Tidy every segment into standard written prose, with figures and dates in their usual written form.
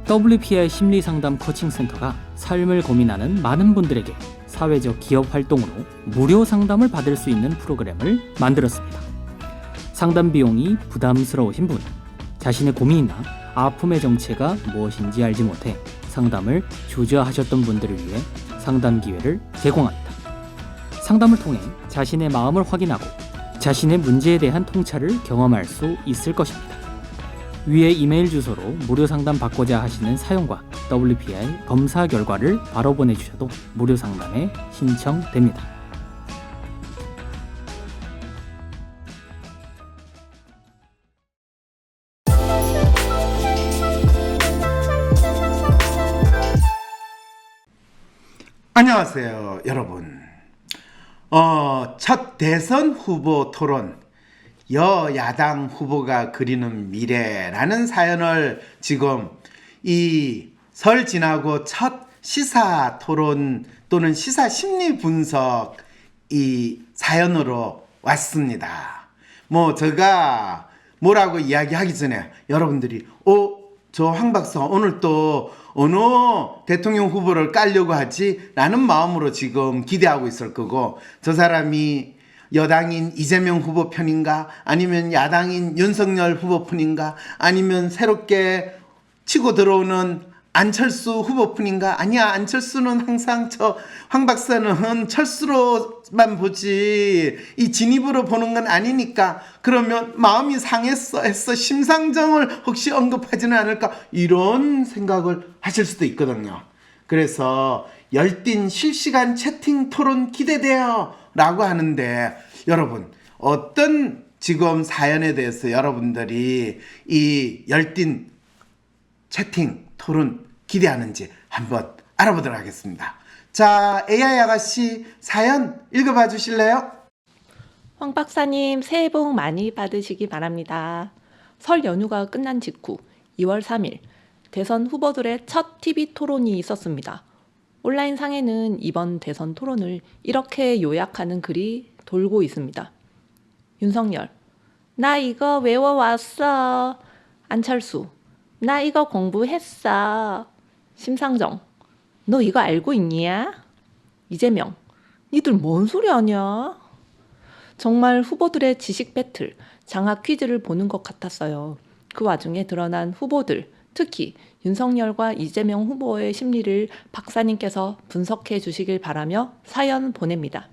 WPI 심리상담 코칭센터가 삶을 고민하는 많은 분들에게 사회적 기업 활동으로 무료 상담을 받을 수 있는 프로그램을 만들었습니다. 상담 비용이 부담스러우신 분, 자신의 고민이나 아픔의 정체가 무엇인지 알지 못해 상담을 주저하셨던 분들을 위해 상담 기회를 제공합니다. 상담을 통해 자신의 마음을 확인하고 자신의 문제에 대한 통찰을 경험할 수 있을 것입니다. 위에 이메일 주소로 무료 상담 받고자 하시는 사연과 WPI 검사 결과를 바로 보내주셔도 무료 상담에 신청됩니다. 안녕하세요, 여러분. 첫 대선 후보 토론, 여야당 후보가 그리는 미래라는 사연을 지금 이 설 지나고 첫 시사 토론 또는 시사 심리 분석 이 사연으로 왔습니다. 제가 뭐라고 이야기하기 전에 여러분들이 저 황 박사 오늘 또 어느 대통령 후보를 깔려고 하지? 라는 마음으로 지금 기대하고 있을 거고, 저 사람이 여당인 이재명 후보 편인가? 아니면 야당인 윤석열 후보 편인가? 아니면 새롭게 치고 들어오는 안철수 후보 편인가? 아니야, 안철수는 항상 황 박사는 철수로만 보지 이 진입으로 보는 건 아니니까 그러면 마음이 상했어 했어 심상정을 혹시 언급하지는 않을까, 이런 생각을 하실 수도 있거든요. 그래서 열띤 실시간 채팅 토론 기대돼요 라고 하는데, 여러분 어떤 지금 사연에 대해서 여러분들이 이 열띤 채팅 토론 기대하는지 한번 알아보도록 하겠습니다. 자, AI 아가씨 사연 읽어봐 주실래요? 황 박사님, 새해 복 많이 받으시기 바랍니다. 설 연휴가 끝난 직후 2월 3일 대선 후보들의 첫 TV 토론이 있었습니다. 온라인상에는 이번 대선 토론을 이렇게 요약하는 글이 돌고 있습니다. 윤석열, 나 이거 외워왔어. 안철수, 나 이거 공부했어. 심상정, 너 이거 알고 있냐? 이재명, 니들 뭔 소리 하냐? 정말 후보들의 지식 배틀, 장학 퀴즈를 보는 것 같았어요. 그 와중에 드러난 후보들, 특히 윤석열과 이재명 후보의 심리를 박사님께서 분석해 주시길 바라며 사연 보냅니다.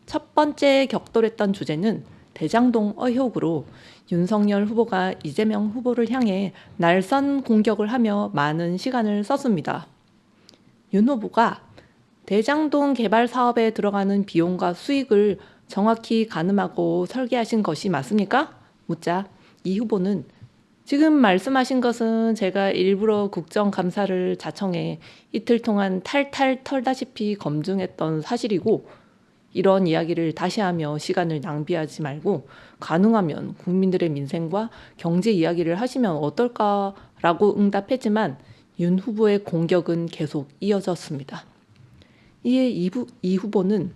첫 번째 격돌했던 주제는 대장동 의혹으로 윤석열 후보가 이재명 후보를 향해 날선 공격을 하며 많은 시간을 썼습니다. 윤 후보가 대장동 개발 사업에 들어가는 비용과 수익을 정확히 가늠하고 설계하신 것이 맞습니까? 묻자 이 후보는 지금 말씀하신 것은 제가 일부러 국정감사를 자청해 이틀 동안 탈탈 털다시피 검증했던 사실이고, 이런 이야기를 다시 하며 시간을 낭비하지 말고 가능하면 국민들의 민생과 경제 이야기를 하시면 어떨까라고 응답했지만 윤 후보의 공격은 계속 이어졌습니다. 이에 이 후보는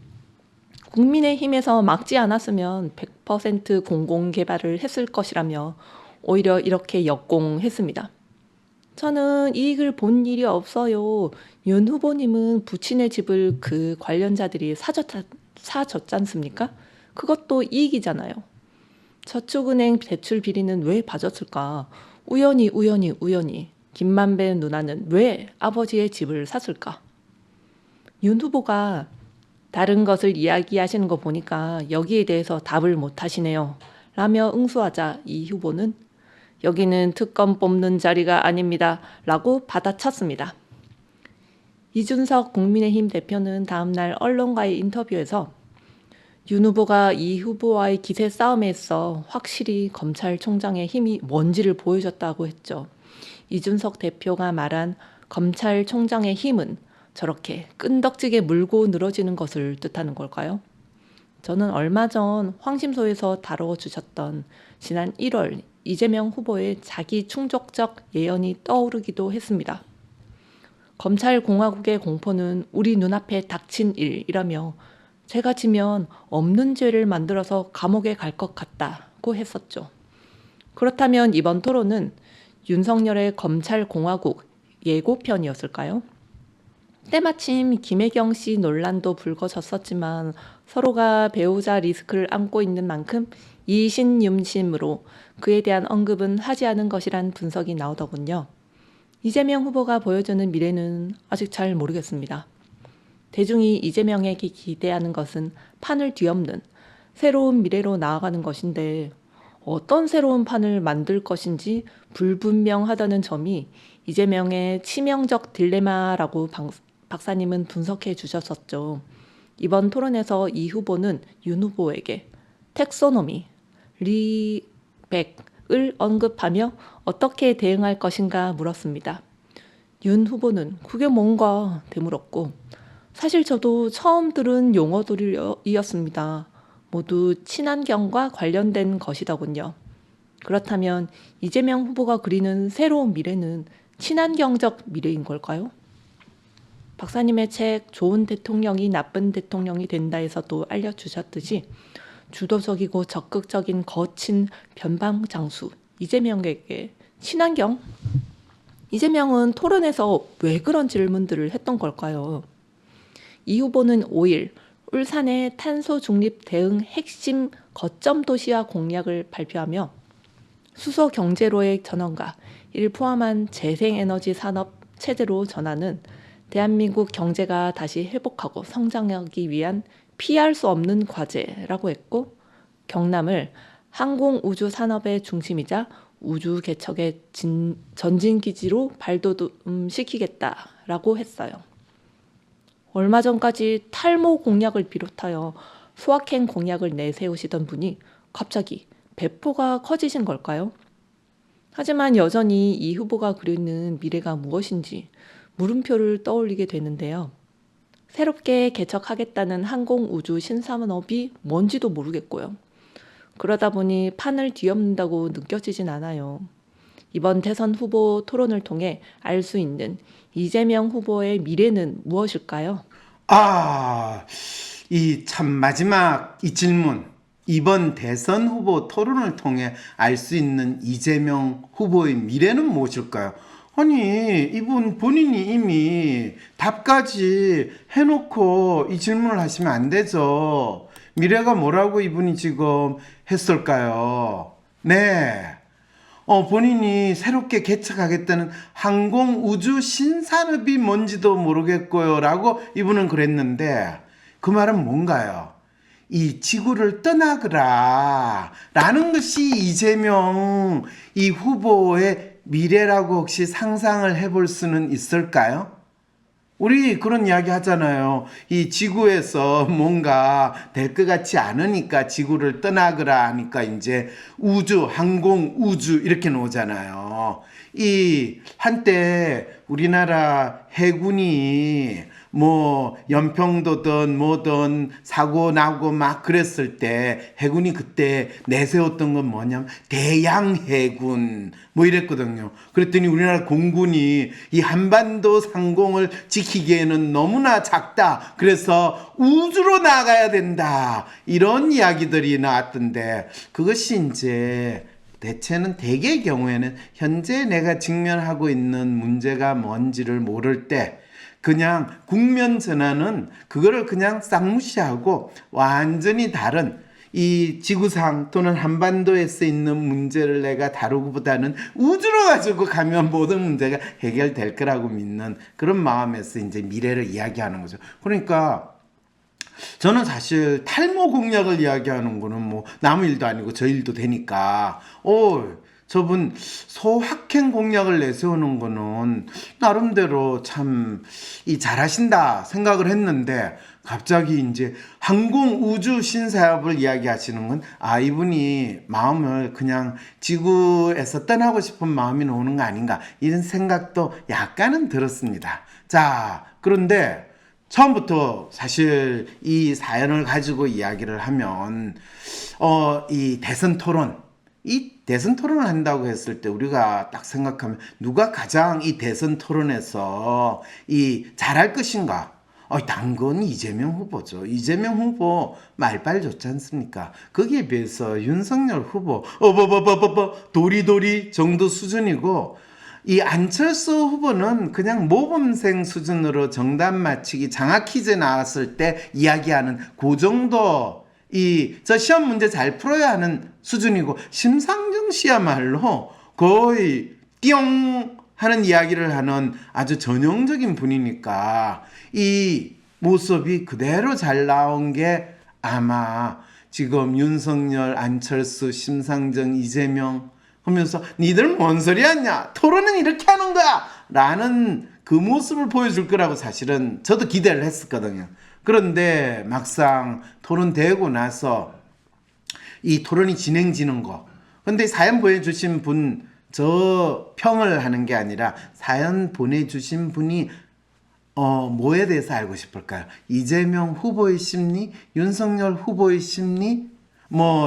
국민의힘에서 막지 않았으면 100% 공공개발을 했을 것이라며 오히려 이렇게 역공했습니다. 저는 이익을 본 일이 없어요. 윤 후보님은 부친의 집을 그 관련자들이 사줬지 않습니까? 그것도 이익이잖아요. 저축은행 대출 비리는 왜 봐줬을까? 우연히 김만배 누나는 왜 아버지의 집을 샀을까? 윤 후보가 다른 것을 이야기하시는 거 보니까 여기에 대해서 답을 못 하시네요 라며 응수하자 이 후보는 여기는 특검 뽑는 자리가 아닙니다 라고 받아쳤습니다. 이준석 국민의힘 대표는 다음날 언론과의 인터뷰에서 윤 후보가 이 후보와의 기세 싸움에 있어 확실히 검찰총장의 힘이 뭔지를 보여줬다고 했죠. 이준석 대표가 말한 검찰총장의 힘은 저렇게 끈덕지게 물고 늘어지는 것을 뜻하는 걸까요? 저는 얼마 전 황심소에서 다뤄주셨던 지난 1월 이재명 후보의 자기 충족적 예언이 떠오르기도 했습니다. 검찰공화국의 공포는 우리 눈앞에 닥친 일이라며 제가 지면 없는 죄를 만들어서 감옥에 갈 것 같다고 했었죠. 그렇다면 이번 토론은 윤석열의 검찰공화국 예고편이었을까요? 때마침 김혜경 씨 논란도 불거졌었지만 서로가 배우자 리스크를 안고 있는 만큼 이신윤심으로 그에 대한 언급은 하지 않은 것이란 분석이 나오더군요. 이재명 후보가 보여주는 미래는 아직 잘 모르겠습니다. 대중이 이재명에게 기대하는 것은 판을 뒤엎는 새로운 미래로 나아가는 것인데 어떤 새로운 판을 만들 것인지 불분명하다는 점이 이재명의 치명적 딜레마라고 박사님은 분석해 주셨었죠. 이번 토론에서 이 후보는 윤 후보에게 텍소노미, 리백을 언급하며 어떻게 대응할 것인가 물었습니다. 윤 후보는 그게 뭔가 되물었고 사실 저도 처음 들은 용어들이었습니다. 모두 친환경과 관련된 것이더군요. 그렇다면 이재명 후보가 그리는 새로운 미래는 친환경적 미래인 걸까요? 박사님의 책 좋은 대통령이 나쁜 대통령이 된다에서도 알려주셨듯이 주도적이고 적극적인 거친 변방장수 이재명에게 친환경? 이재명은 토론에서 왜 그런 질문들을 했던 걸까요? 이 후보는 5일 울산의 탄소 중립 대응 핵심 거점 도시화 공약을 발표하며 수소 경제로의 전환과 이를 포함한 재생에너지 산업 체제로 전환은 대한민국 경제가 다시 회복하고 성장하기 위한 피할 수 없는 과제라고 했고 경남을 항공우주 산업의 중심이자 우주 개척의 전진기지로 발돋움시키겠다라고 했어요. 얼마 전까지 탈모 공약을 비롯하여 소확행 공약을 내세우시던 분이 갑자기 배포가 커지신 걸까요? 하지만 여전히 이 후보가 그리는 미래가 무엇인지 물음표를 떠올리게 되는데요. 새롭게 개척하겠다는 항공우주 신산업이 뭔지도 모르겠고요. 그러다 보니 판을 뒤엎는다고 느껴지진 않아요. 이번 대선 후보 토론을 통해 알 수 있는 이재명 후보의 미래는 무엇일까요? 이 참 마지막 이 질문. 이번 대선 후보 토론을 통해 알 수 있는 이재명 후보의 미래는 무엇일까요? 아니, 이분 본인이 이미 답까지 해놓고 이 질문을 하시면 안 되죠. 미래가 뭐라고 이분이 지금 했을까요? 네. 본인이 새롭게 개척하겠다는 항공우주 신산업이 뭔지도 모르겠고요. 라고 이분은 그랬는데, 그 말은 뭔가요? 이 지구를 떠나거라. 라는 것이 이재명 이 후보의 미래라고 혹시 상상을 해볼 수는 있을까요? 우리 그런 이야기 하잖아요. 이 지구에서 뭔가 될 것 같지 않으니까 지구를 떠나거라 하니까 이제 우주, 항공, 우주 이렇게 나오잖아요. 이 한때 우리나라 해군이 뭐 연평도든 뭐든 사고 나고 막 그랬을 때 해군이 그때 내세웠던 건 뭐냐면 대양해군 뭐 이랬거든요. 그랬더니 우리나라 공군이 이 한반도 상공을 지키기에는 너무나 작다. 그래서 우주로 나가야 된다. 이런 이야기들이 나왔던데 그것이 이제 대체는 대개의 경우에는 현재 내가 직면하고 있는 문제가 뭔지를 모를 때 그냥 국면 전환은 그거를 그냥 싹 무시하고 완전히 다른 이 지구상 또는 한반도에서 있는 문제를 내가 다루기보다는 우주로 가지고 가면 모든 문제가 해결될 거라고 믿는 그런 마음에서 이제 미래를 이야기하는 거죠. 그러니까 저는 사실 탈모 공약을 이야기하는 거는 뭐 남의 일도 아니고 저 일도 되니까 저분 소확행 공약을 내세우는 거는 나름대로 참 잘하신다 생각을 했는데 갑자기 이제 항공 우주 신사업을 이야기하시는 건 이분이 마음을 그냥 지구에서 떠나고 싶은 마음이 나오는 거 아닌가 이런 생각도 약간은 들었습니다. 자, 그런데 처음부터 사실 이 사연을 가지고 이야기를 하면 이 대선 토론 이 대선 토론을 한다고 했을 때 우리가 딱 생각하면 누가 가장 이 대선 토론에서 잘할 것인가? 당건 이재명 후보죠. 이재명 후보 말빨 좋지 않습니까? 거기에 비해서 윤석열 후보 도리도리 정도 수준이고 이 안철수 후보는 그냥 모범생 수준으로 정답 맞히기 장학 퀴즈 나왔을 때 이야기하는 그 정도 저 시험 문제 잘 풀어야 하는 수준이고, 심상정 씨야말로 거의 띠용 하는 이야기를 하는 아주 전형적인 분이니까 이 모습이 그대로 잘 나온 게 아마 지금 윤석열, 안철수, 심상정, 이재명 하면서 니들 뭔 소리 하냐, 토론은 이렇게 하는 거야 라는 그 모습을 보여줄 거라고 사실은 저도 기대를 했었거든요. 그런데 막상 토론되고 나서 이 토론이 진행지는 거, 근데 사연 보내주신 분 저 평을 하는 게 아니라 사연 보내주신 분이 뭐에 대해서 알고 싶을까요? 이재명 후보의 심리, 윤석열 후보의 심리,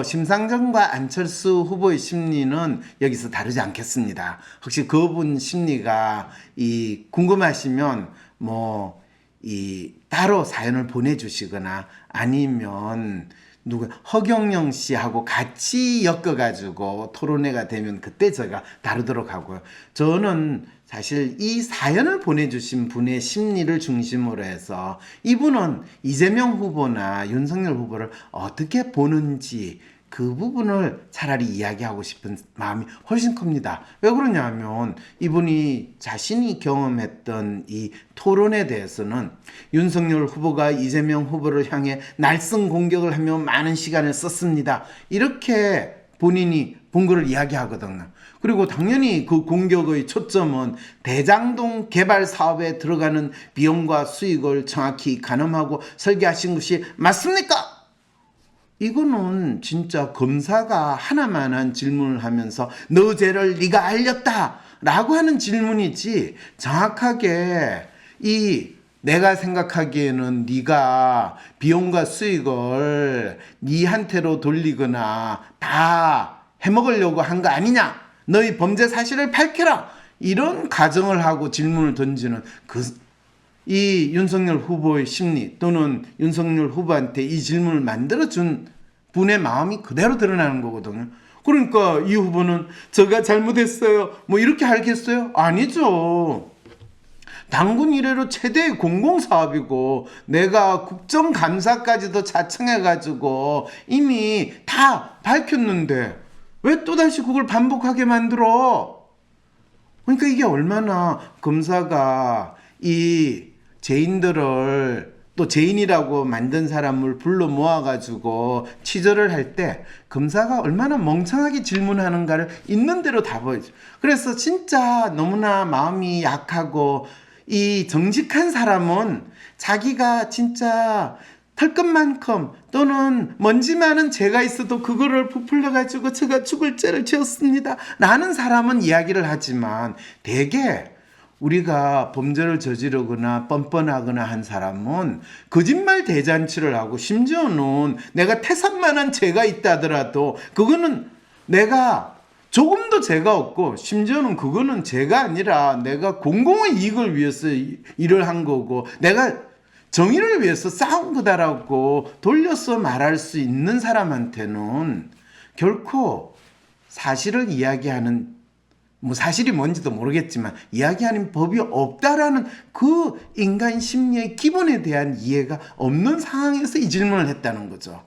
심상정과 안철수 후보의 심리는 여기서 다루지 않겠습니다. 혹시 그분 심리가 궁금하시면 따로 사연을 보내주시거나 아니면 허경영 씨하고 같이 엮어가지고 토론회가 되면 그때 제가 다루도록 하고요. 저는 사실 이 사연을 보내주신 분의 심리를 중심으로 해서 이분은 이재명 후보나 윤석열 후보를 어떻게 보는지 그 부분을 차라리 이야기하고 싶은 마음이 훨씬 큽니다. 왜 그러냐면 이분이 자신이 경험했던 이 토론에 대해서는 윤석열 후보가 이재명 후보를 향해 날선 공격을 하며 많은 시간을 썼습니다. 이렇게 본인이 본 거를 이야기하거든요. 그리고 당연히 그 공격의 초점은 대장동 개발 사업에 들어가는 비용과 수익을 정확히 가늠하고 설계하신 것이 맞습니까? 이거는 진짜 검사가 하나만한 질문을 하면서 너 죄를 네가 알렸다 라고 하는 질문이지, 정확하게 내가 생각하기에는 네가 비용과 수익을 네한테로 돌리거나 다 해먹으려고 한 거 아니냐, 너의 범죄 사실을 밝혀라, 이런 가정을 하고 질문을 던지는 이 윤석열 후보의 심리, 또는 윤석열 후보한테 이 질문을 만들어준 분의 마음이 그대로 드러나는 거거든요. 그러니까 이 후보는 제가 잘못했어요 이렇게 하겠어요? 아니죠. 당군 이래로 최대의 공공사업이고 내가 국정감사까지도 자청해가지고 이미 다 밝혔는데 왜 또다시 그걸 반복하게 만들어? 그러니까 이게 얼마나 검사가 이 죄인들을, 또 죄인이라고 만든 사람을 불러 모아가지고 취조를 할 때 검사가 얼마나 멍청하게 질문하는가를 있는 대로 다 보여줘. 그래서 진짜 너무나 마음이 약하고 이 정직한 사람은 자기가 진짜 털끝만큼 또는 먼지 많은 죄가 있어도 그거를 부풀려가지고 제가 죽을 죄를 지었습니다 라는 사람은 이야기를 하지만, 대개 우리가 범죄를 저지르거나 뻔뻔하거나 한 사람은 거짓말 대잔치를 하고, 심지어는 내가 태산만한 죄가 있다더라도 그거는 내가 조금도 죄가 없고, 심지어는 그거는 죄가 아니라 내가 공공의 이익을 위해서 일을 한 거고 내가 정의를 위해서 싸운 거다라고 돌려서 말할 수 있는 사람한테는 결코 사실을 이야기하는, 사실이 뭔지도 모르겠지만 이야기하는 법이 없다라는 그 인간 심리의 기본에 대한 이해가 없는 상황에서 이 질문을 했다는 거죠.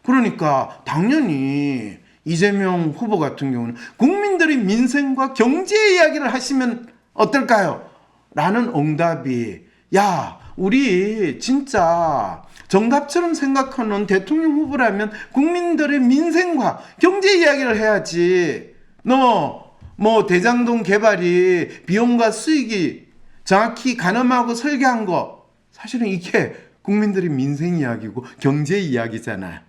그러니까 당연히 이재명 후보 같은 경우는 국민들의 민생과 경제 이야기를 하시면 어떨까요? 라는 응답이, 야, 우리 진짜 정답처럼 생각하는 대통령 후보라면 국민들의 민생과 경제 이야기를 해야지. 대장동 개발이 비용과 수익이 정확히 가늠하고 설계한 거, 사실은 이게 국민들의 민생 이야기고 경제 이야기잖아요.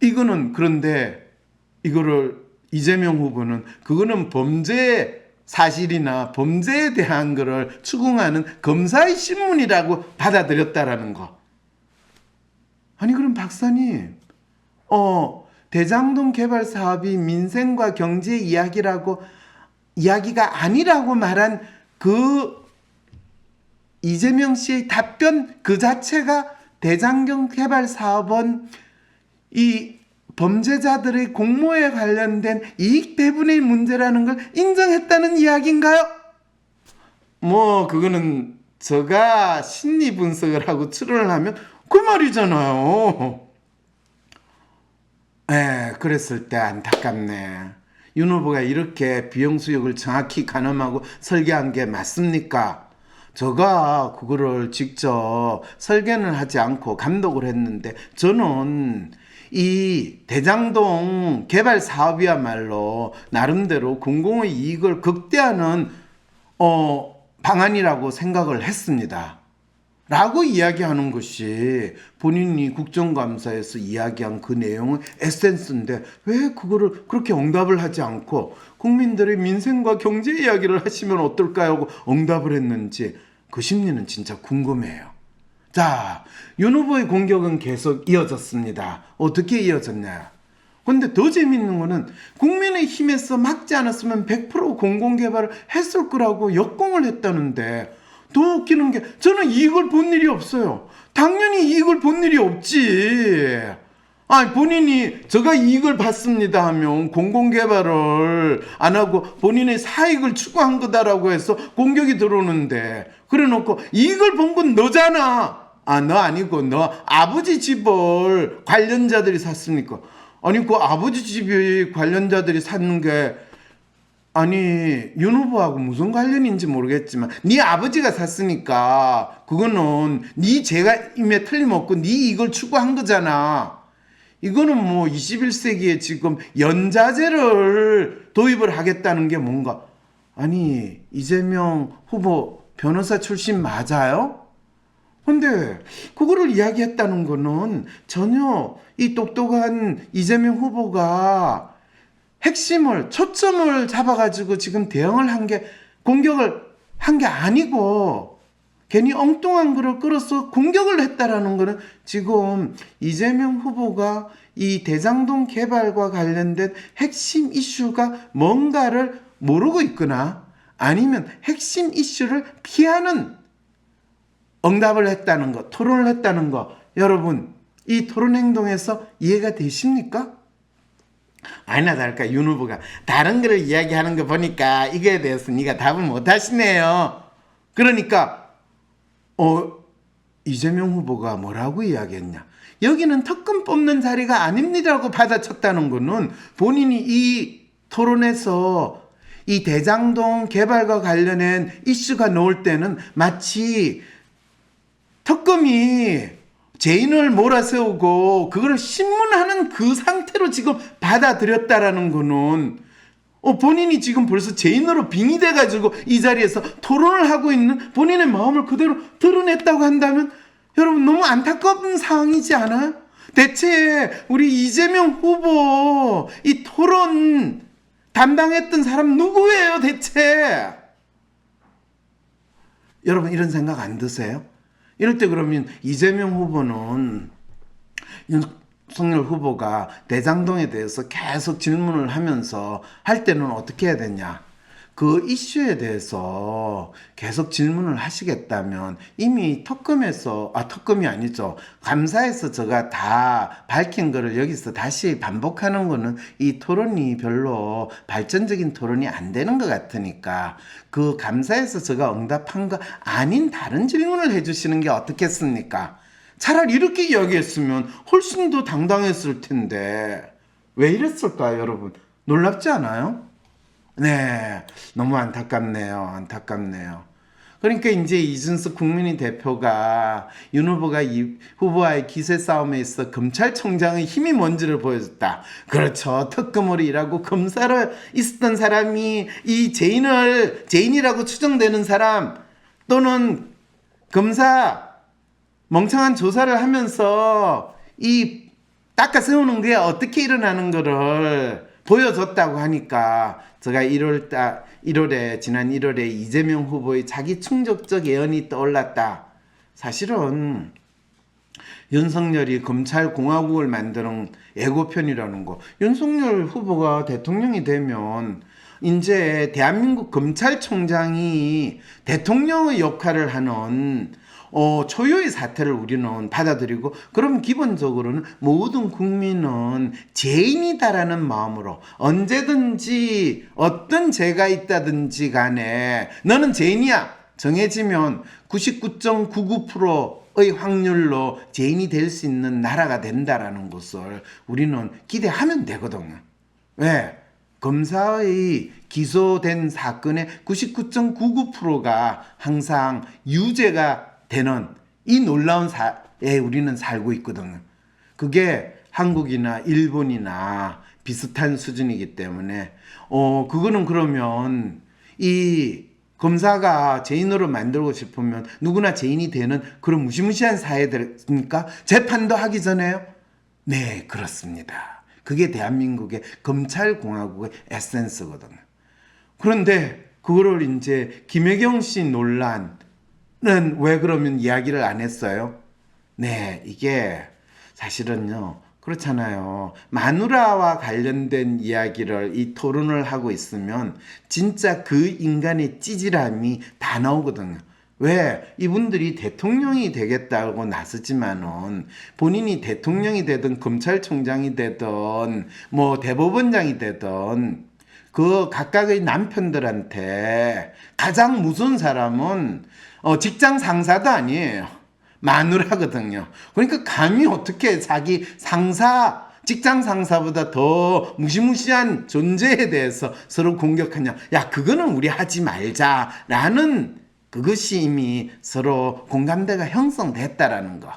이거는, 그런데 이거를 이재명 후보는 그거는 범죄 사실이나 범죄에 대한 거를 추궁하는 검사의 신문이라고 받아들였다라는 거. 아니 그럼 박사님, 대장동 개발 사업이 민생과 경제 이야기가 아니라고 말한 그 이재명 씨의 답변 그 자체가 대장동 개발 사업은 이 범죄자들의 공모에 관련된 이익 배분의 문제라는 걸 인정했다는 이야기인가요? 뭐 그거는 제가 심리 분석을 하고 추론을 하면 그 말이잖아요. 그랬을 때 안타깝네. 윤 후보가 이렇게 비용수역을 정확히 가늠하고 설계한 게 맞습니까? 제가 그거를 직접 설계는 하지 않고 감독을 했는데, 저는 이 대장동 개발 사업이야말로 나름대로 공공의 이익을 극대화하는 방안이라고 생각을 했습니다. 라고 이야기하는 것이 본인이 국정감사에서 이야기한 그 내용의 에센스인데, 왜 그거를 그렇게 응답을 하지 않고 국민들의 민생과 경제 이야기를 하시면 어떨까요 하고 응답을 했는지, 그 심리는 진짜 궁금해요. 자, 윤 후보의 공격은 계속 이어졌습니다. 어떻게 이어졌냐? 근데 더 재밌는 거는 국민의힘에서 막지 않았으면 100% 공공개발을 했을 거라고 역공을 했다는데, 더 웃기는 게 저는 이익을 본 일이 없어요. 당연히 이익을 본 일이 없지. 본인이 제가 이익을 봤습니다 하면 공공개발을 안 하고 본인의 사익을 추구한 거다라고 해서 공격이 들어오는데, 그래 놓고 이익을 본 건 너잖아. 너 아니고 너 아버지 집을 관련자들이 샀으니까. 아니 그 아버지 집이 관련자들이 샀는 게 윤 후보하고 무슨 관련인지 모르겠지만 네 아버지가 샀으니까 그거는 네 죄임에 틀림없고 네 이걸 추구한 거잖아. 이거는 뭐 21세기에 지금 연자제를 도입을 하겠다는 게 뭔가, 이재명 후보 변호사 출신 맞아요? 근데 그거를 이야기했다는 거는 전혀 이 똑똑한 이재명 후보가 핵심을, 초점을 잡아가지고 지금 대응을 한 게, 공격을 한 게 아니고 괜히 엉뚱한 거를 끌어서 공격을 했다라는 거는, 지금 이재명 후보가 이 대장동 개발과 관련된 핵심 이슈가 뭔가를 모르고 있거나 아니면 핵심 이슈를 피하는 응답을 했다는 거, 토론을 했다는 거, 여러분 이 토론 행동에서 이해가 되십니까? 아니나 다를까 윤 후보가 다른 거를 이야기하는 거 보니까 이거에 대해서 네가 답을 못 하시네요. 그러니까 이재명 후보가 뭐라고 이야기했냐, 여기는 특검 뽑는 자리가 아닙니다라고 받아쳤다는 거는, 본인이 이 토론에서 이 대장동 개발과 관련된 이슈가 나올 때는 마치 특검이 죄인을 몰아세우고 그걸 신문하는 그 상태로 지금 받아들였다라는 거는, 본인이 지금 벌써 죄인으로 빙의돼가지고 이 자리에서 토론을 하고 있는 본인의 마음을 그대로 드러냈다고 한다면, 여러분 너무 안타까운 상황이지 않아요? 대체 우리 이재명 후보 이 토론 담당했던 사람 누구예요 대체? 여러분 이런 생각 안 드세요? 이럴 때 그러면 이재명 후보는, 윤석열 후보가 대장동에 대해서 계속 질문을 하면서 할 때는 어떻게 해야 되냐, 그 이슈에 대해서 계속 질문을 하시겠다면 이미 특검이 아니죠, 감사에서 제가 다 밝힌 거를 여기서 다시 반복하는 거는 이 토론이 별로 발전적인 토론이 안 되는 것 같으니까, 그 감사에서 제가 응답한 거 아닌 다른 질문을 해주시는 게 어떻겠습니까? 차라리 이렇게 이야기했으면 훨씬 더 당당했을 텐데 왜 이랬을까요, 여러분? 놀랍지 않아요? 네, 너무 안타깝네요. 그러니까 이제 이준석 국민의 대표가 윤 후보가 이 후보와의 기세 싸움에 있어 검찰총장의 힘이 뭔지를 보여줬다. 그렇죠. 특검으로 일하고 검사로 있었던 사람이 이 죄인이라고 추정되는 사람, 또는 검사 멍청한 조사를 하면서 이 닦아 세우는 게 어떻게 일어나는 거를 보여줬다고 하니까, 제가 지난 1월에 이재명 후보의 자기 충족적 예언이 떠올랐다. 사실은 윤석열이 검찰공화국을 만드는 예고편이라는 거, 윤석열 후보가 대통령이 되면 이제 대한민국 검찰총장이 대통령의 역할을 하는 초유의 사태를 우리는 받아들이고, 그럼 기본적으로는 모든 국민은 죄인이다라는 마음으로 언제든지 어떤 죄가 있다든지 간에 너는 죄인이야 정해지면 99.99%의 확률로 죄인이 될 수 있는 나라가 된다라는 것을 우리는 기대하면 되거든요. 왜? 검사의 기소된 사건의 99.99%가 항상 유죄가 되는 이 놀라운 사회에 우리는 살고 있거든요. 그게 한국이나 일본이나 비슷한 수준이기 때문에 그거는 그러면 이 검사가 죄인으로 만들고 싶으면 누구나 죄인이 되는 그런 무시무시한 사회입니까? 재판도 하기 전에요? 네, 그렇습니다. 그게 대한민국의 검찰공화국의 에센스거든요. 그런데 그거를 이제 김혜경 씨 논란은 왜 그러면 이야기를 안 했어요? 네, 이게 사실은요, 그렇잖아요. 마누라와 관련된 이야기를 이 토론을 하고 있으면 진짜 그 인간의 찌질함이 다 나오거든요. 왜? 이분들이 대통령이 되겠다고 나서지만은 본인이 대통령이 되든 검찰총장이 되든 뭐 대법원장이 되든 그 각각의 남편들한테 가장 무서운 사람은 직장 상사도 아니에요. 마누라거든요. 그러니까 감히 어떻게 자기 상사, 직장 상사보다 더 무시무시한 존재에 대해서 서로 공격하냐. 야, 그거는 우리 하지 말자라는 그것이 이미 서로 공감대가 형성됐다라는 거.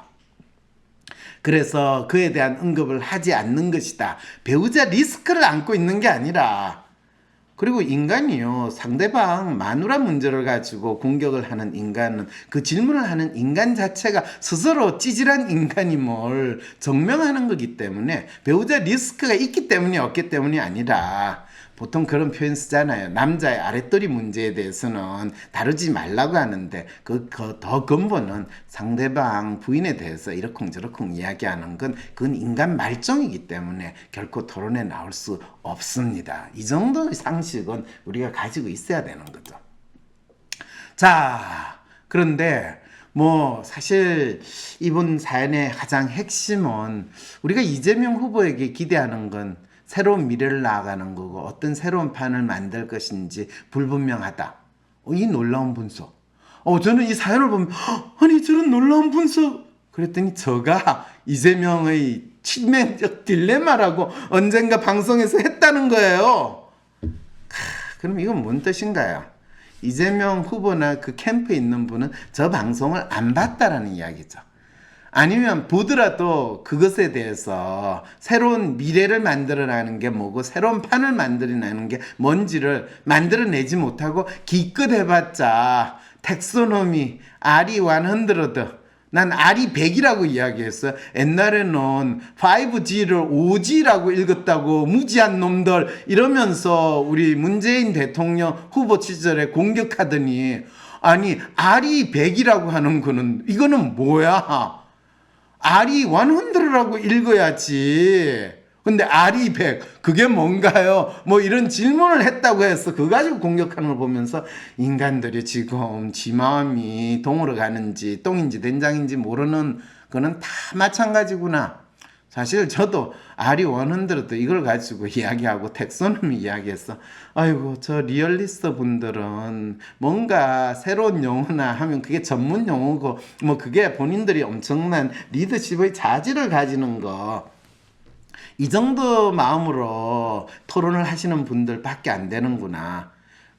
그래서 그에 대한 언급을 하지 않는 것이다. 배우자 리스크를 안고 있는 게 아니라, 그리고 인간이요, 상대방 마누라 문제를 가지고 공격을 하는 인간은 그 질문을 하는 인간 자체가 스스로 찌질한 인간임을 증명하는 거기 때문에 배우자 리스크가 있기 때문이 없기 때문이 아니라, 보통 그런 표현 쓰잖아요. 남자의 아랫도리 문제에 대해서는 다루지 말라고 하는데 그 더 근본은 상대방 부인에 대해서 이러쿵저러쿵 이야기하는 건 그건 인간 말종이기 때문에 결코 토론에 나올 수 없습니다. 이 정도의 상식은 우리가 가지고 있어야 되는 거죠. 자, 그런데 사실 이번 사연의 가장 핵심은 우리가 이재명 후보에게 기대하는 건 새로운 미래를 나아가는 거고 어떤 새로운 판을 만들 것인지 불분명하다. 이 놀라운 분석. 저는 이 사연을 보면 아니 저런 놀라운 분석, 그랬더니 저가 이재명의 치명적 딜레마라고 언젠가 방송에서 했다는 거예요. 그럼 이건 뭔 뜻인가요? 이재명 후보나 그 캠프에 있는 분은 저 방송을 안 봤다라는 이야기죠. 아니면 보더라도 그것에 대해서 새로운 미래를 만들어내는 게 뭐고 새로운 판을 만들어내는 게 뭔지를 만들어내지 못하고 기껏 해봤자 텍소노미, RE100, 난 RE100이라고 이야기했어요. 옛날에는 5G를 5G라고 읽었다고 무지한 놈들 이러면서 우리 문재인 대통령 후보 시절에 공격하더니, 아니 RE100이라고 하는 거는 이거는 뭐야? RE100라고 읽어야지. 근데 RE100 그게 뭔가요? 이런 질문을 했다고 해서 그거 가지고 공격하는 걸 보면서 인간들이 지금 지 마음이 동으로 가는지 똥인지 된장인지 모르는 거는 다 마찬가지구나. 사실 저도 RE100도 이걸 가지고 이야기하고 텍소노미 이야기했어. 아이고 저 리얼리스트 분들은 뭔가 새로운 용어나 하면 그게 전문 용어고 그게 본인들이 엄청난 리더십의 자질을 가지는 거, 이 정도 마음으로 토론을 하시는 분들밖에 안 되는구나.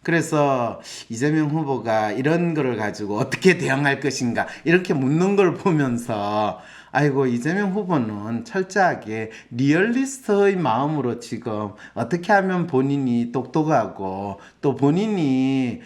그래서 이재명 후보가 이런 거를 가지고 어떻게 대응할 것인가 이렇게 묻는 걸 보면서 아이고 이재명 후보는 철저하게 리얼리스트의 마음으로 지금 어떻게 하면 본인이 똑똑하고 또 본인이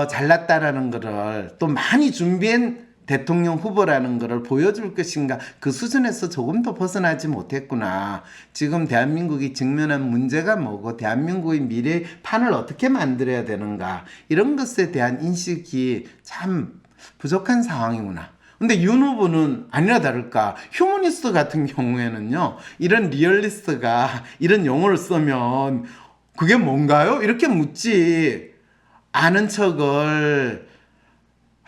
잘났다라는 거를 또 많이 준비한 대통령 후보라는 거를 보여줄 것인가, 그 수준에서 조금 더 벗어나지 못했구나. 지금 대한민국이 직면한 문제가 뭐고 대한민국의 미래의 판을 어떻게 만들어야 되는가, 이런 것에 대한 인식이 참 부족한 상황이구나. 근데 윤 후보는 아니나 다를까 휴머니스트 같은 경우에는요, 이런 리얼리스트가 이런 용어를 쓰면 그게 뭔가요? 이렇게 묻지, 아는 척을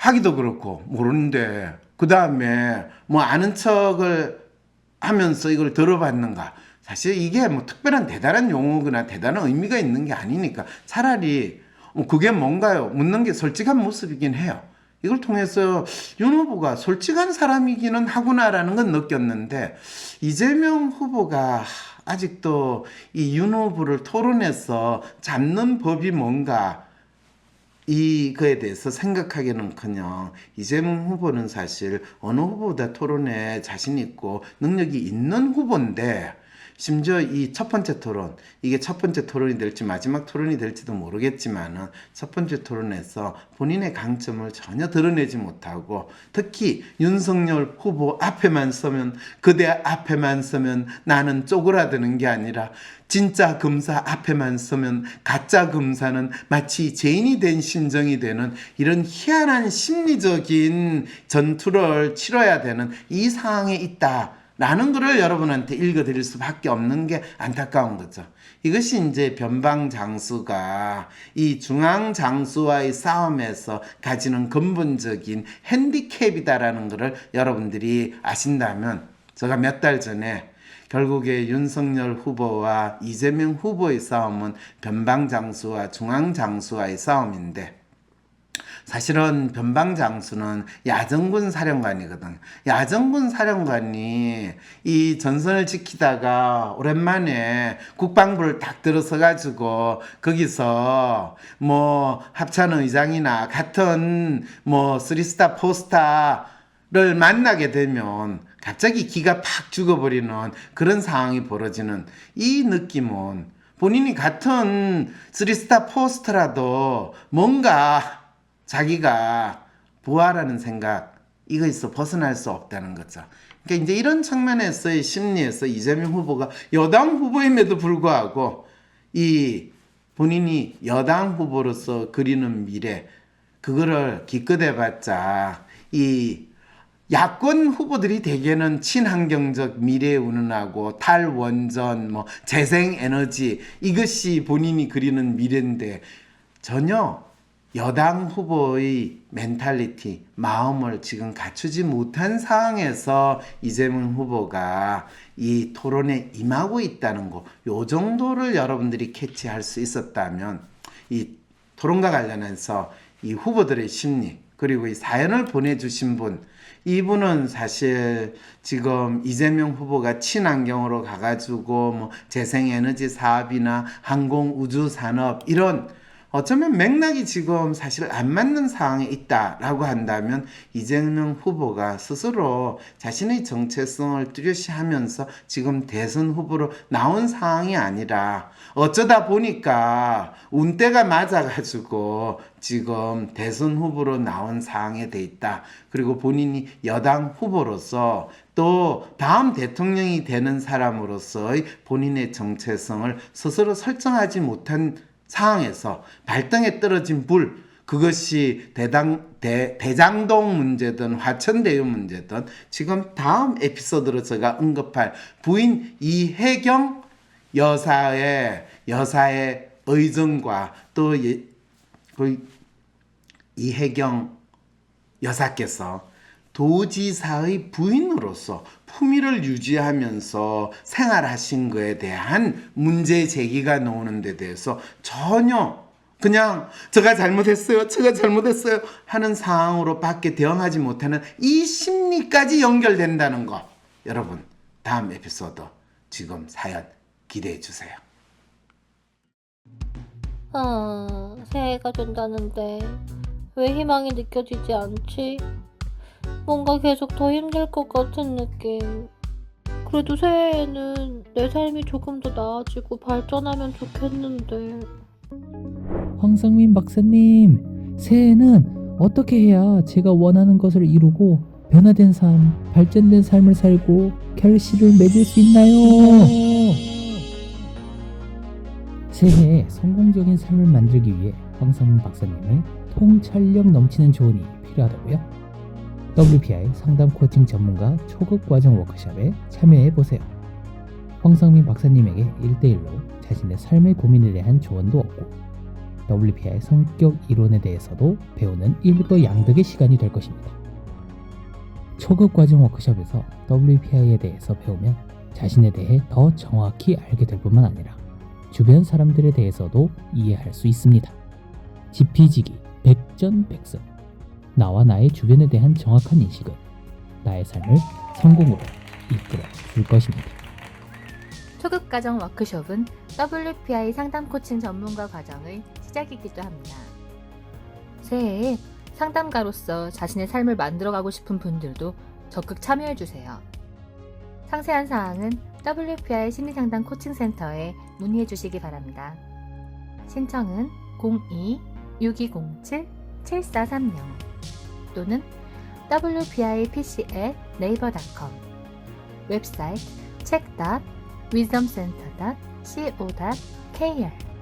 하기도 그렇고 모르는데 그 다음에 뭐 아는 척을 하면서 이걸 들어봤는가? 사실 이게 뭐 특별한 대단한 용어거나 대단한 의미가 있는 게 아니니까 차라리 그게 뭔가요? 묻는 게 솔직한 모습이긴 해요. 이걸 통해서 윤 후보가 솔직한 사람이기는 하구나라는 건 느꼈는데 이재명 후보가 아직도 이 윤 후보를 토론해서 잡는 법이 뭔가 이거에 대해서 생각하기는커녕 이재명 후보는 사실 어느 후보보다 토론에 자신 있고 능력이 있는 후보인데 심지어 이 첫 번째 토론, 이게 첫 번째 토론이 될지 마지막 토론이 될지도 모르겠지만은 첫 번째 토론에서 본인의 강점을 전혀 드러내지 못하고 특히 윤석열 후보 앞에만 서면 그대 앞에만 서면 나는 쪼그라드는 게 아니라 진짜 검사 앞에만 서면 가짜 검사는 마치 죄인이 된 심정이 되는 이런 희한한 심리적인 전투를 치러야 되는 이 상황에 있다. 라는 것을 여러분한테 읽어드릴 수밖에 없는 게 안타까운 거죠. 이것이 이제 변방장수가 이 중앙장수와의 싸움에서 가지는 근본적인 핸디캡이다라는 것을 여러분들이 아신다면 제가 몇 달 전에 결국에 윤석열 후보와 이재명 후보의 싸움은 변방장수와 중앙장수와의 싸움인데 사실은 변방장수는 야정군 사령관이거든. 야정군 사령관이 이 전선을 지키다가 오랜만에 국방부를 딱 들어서 가지고 거기서 뭐 합참 의장이나 같은 뭐 3스타 4스타를 만나게 되면 갑자기 기가 팍 죽어버리는 그런 상황이 벌어지는 이 느낌은 본인이 같은 3스타 4스타라도 뭔가 자기가 부하라는 생각 이거에서 벗어날 수 없다는 거죠. 그러니까 이제 이런 측면에서의 심리에서 이재명 후보가 여당 후보임에도 불구하고 이 본인이 여당 후보로서 그리는 미래 그거를 기껏해봤자 이 야권 후보들이 대개는 친환경적 미래에 운운하고 탈원전 뭐 재생에너지 이것이 본인이 그리는 미래인데 전혀 여당 후보의 멘탈리티, 마음을 지금 갖추지 못한 상황에서 이재명 후보가 이 토론에 임하고 있다는 거, 요 정도를 여러분들이 캐치할 수 있었다면 이 토론과 관련해서 이 후보들의 심리, 그리고 이 사연을 보내주신 분, 이분은 사실 지금 이재명 후보가 친환경으로 가가지고 뭐 재생에너지 사업이나 항공우주산업 이런 어쩌면 맥락이 지금 사실 안 맞는 상황에 있다라고 한다면 이재명 후보가 스스로 자신의 정체성을 뚜렷이하면서 지금 대선 후보로 나온 상황이 아니라 어쩌다 보니까 운때가 맞아가지고 지금 대선 후보로 나온 상황에 돼 있다. 그리고 본인이 여당 후보로서 또 다음 대통령이 되는 사람으로서의 본인의 정체성을 스스로 설정하지 못한 상황에서 발등에 떨어진 불, 그것이 대장동 문제든 화천대유 문제든 지금 다음 에피소드로 제가 언급할 부인 이혜경 여사의 의정과 또 이혜경 여사께서 도지사의 부인으로서 품위를 유지하면서 생활하신 것에 대한 문제 제기가 나오는 데 대해서 전혀 그냥 제가 잘못했어요 하는 상황으로 밖에 대응하지 못하는 이 심리까지 연결된다는 거, 여러분 다음 에피소드 지금 사연 기대해 주세요. 새해가 된다는데 왜 희망이 느껴지지 않지? 뭔가 계속 더 힘들 것 같은 느낌. 그래도 새해에는 내 삶이 조금 더 나아지고 발전하면 좋겠는데. 황상민 박사님, 새해에는 어떻게 해야 제가 원하는 것을 이루고 변화된 삶, 발전된 삶을 살고 결실을 맺을 수 있나요? 새해에 성공적인 삶을 만들기 위해 황상민 박사님의 통찰력 넘치는 조언이 필요하다고요? WPI 상담 코칭 전문가 초급 과정 워크숍에 참여해보세요. 황상민 박사님에게 1대1로 자신의 삶의 고민에 대한 조언도 얻고 WPI 성격 이론에 대해서도 배우는 일거양득의 시간이 될 것입니다. 초급 과정 워크숍에서 WPI에 대해서 배우면 자신에 대해 더 정확히 알게 될 뿐만 아니라 주변 사람들에 대해서도 이해할 수 있습니다. 지피지기 백전백승. 나와 나의 주변에 대한 정확한 인식은 나의 삶을 성공으로 이끌어 줄 것입니다. 초급 과정 워크숍은 WPI 상담 코칭 전문가 과정의 시작이기도 합니다. 새해에 상담가로서 자신의 삶을 만들어가고 싶은 분들도 적극 참여해주세요. 상세한 사항은 WPI 심리상담 코칭센터에 문의해 주시기 바랍니다. 신청은 02-6207-7430 또는 wpipc@naver.com 웹사이트 check.wisdomcenter.co.kr